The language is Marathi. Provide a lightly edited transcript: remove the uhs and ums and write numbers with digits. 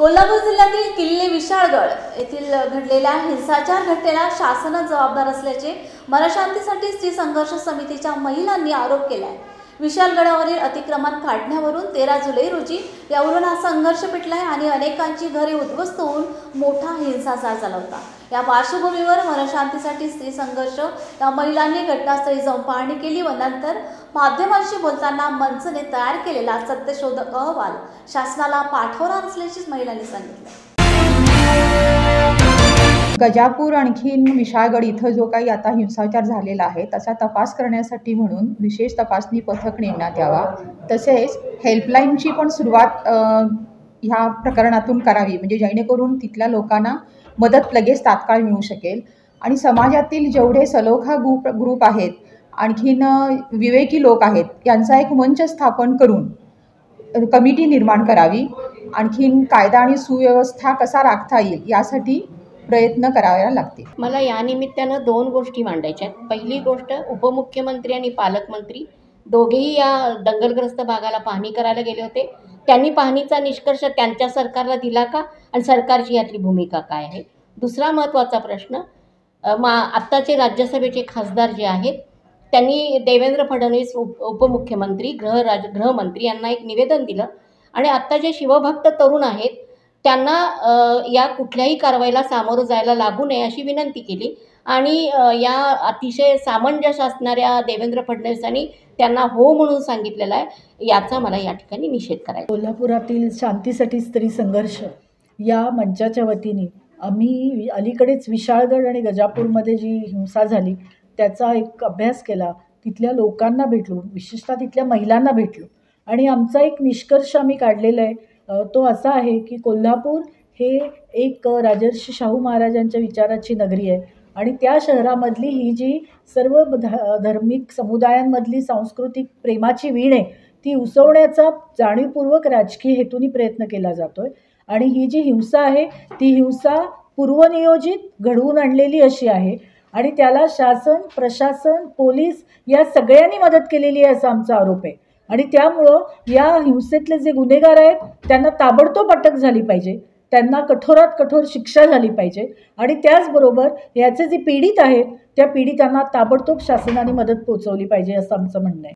कोल्हापूर जिल्ह्यातील किल्ले विशाळगड येथील घडलेल्या हिंसाचार घटनेला शासनच जबाबदार असल्याचे मनशांतीसाठी स्त्री संघर्ष समितीच्या महिलांनी आरोप केला आहे। विशाळगडावरील अतिक्रमण काढण्यावरून 13 जुलै रोजी यावरून हा संघर्ष पेटलाय आणि अनेकांची घरे उद्ध्वस्त होऊन मोठा हिंसाचार झाला होता। या पार्श्वभूमीवर मनशांतीसाठी स्त्री संघर्ष या महिलांनी घटनास्थळी जाऊन पाहणी केली व नंतर माध्यमांशी बोलताना मंचने तयार केलेला सत्यशोधक अहवाल शासनाला पाठवणार असल्याचे महिलांनी सांगितले। गजापूर आणखीन विशाळगड इथं जो काही आता हिंसाचार झालेला आहे त्याचा तपास करण्यासाठी म्हणून विशेष तपासणी पथक नेमण्यात यावा। तसेच हेल्पलाईनची पण सुरुवात ह्या प्रकरणातून करावी, म्हणजे जेणेकरून तिथल्या लोकांना मदत लगेच तात्काळ मिळू शकेल। आणि समाजातील जेवढे सलोखा ग्रुप आहेत, आणखीन विवेकी लोक आहेत, यांचा एक मंच स्थापन करून कमिटी निर्माण करावी। आणखीन कायदा आणि सुव्यवस्था कसा राखता येईल यासाठी प्रयत्न करावे लागतील। मला या निमित्तानं 2 गोष्टी मांडायच्या आहेत। पहिली गोष्ट, उपमुख्यमंत्री आणि पालकमंत्री दोघेही या दंगलग्रस्त भागाला पाहणी करायला गेले होते। त्यांनी पाहणीचा निष्कर्ष त्यांच्या सरकारला दिला का आणि सरकारची यातली भूमिका काय आहे। दुसरा महत्त्वाचा प्रश्न, आत्ताचे राज्यसभेचे खासदार जे आहेत त्यांनी देवेंद्र फडणवीस उपमुख्यमंत्री गृहमंत्री यांना एक निवेदन दिलं आणि आत्ता जे शिवभक्त तरुण आहेत त्यांना या कुठल्याही कारवाईला सामोरं जायला लागू नये अशी विनंती केली आणि या अतिशय सामंजस्य असणाऱ्या देवेंद्र फडणवीसांनी त्यांना हो म्हणून सांगितलेलं आहे। याचा मला या ठिकाणी निषेध करायचा। कोल्हापुरातील शांतीसाठी स्त्री संघर्ष या मंचाच्या वतीने आम्ही अलीकडेच विशाळगड आणि गजापूरमध्ये जी हिंसा झाली त्याचा एक अभ्यास केला। तिथल्या लोकांना भेटलो, विशेषतः तिथल्या महिलांना भेटलो आणि आमचा एक निष्कर्ष आम्ही काढलेला आहे। तो असा आहे की कोल्हापूर हे एक राजर्षी शाहू महाराजांच्या विचाराची नगरी आहे आणि त्या शहरामधली ही जी सर्व धार्मिक समुदायांमधली सांस्कृतिक प्रेमाची वीण आहे ती उसवण्याचा जाणीवपूर्वक राजकीय हेतूने प्रयत्न केला जातोय। आणि ही जी हिंसा आहे ती हिंसा पूर्वनियोजित घडवून आणलेली अशी आहे आणि त्याला शासन, प्रशासन, पोलीस या सगळ्यांनी मदत केलेली आहे असा आमचा आरोप आहे। आणि त्यामुळं या हिंसेतले जे गुन्हेगार आहेत त्यांना ताबडतोब अटक झाली पाहिजे, त्यांना कठोरात कठोर शिक्षा झाली पाहिजे आणि त्याचबरोबर याचे जे पीडित आहेत त्या पीडितांना ताबडतोब शासनाने मदत पोहोचवली पाहिजे असं आमचं म्हणणं आहे।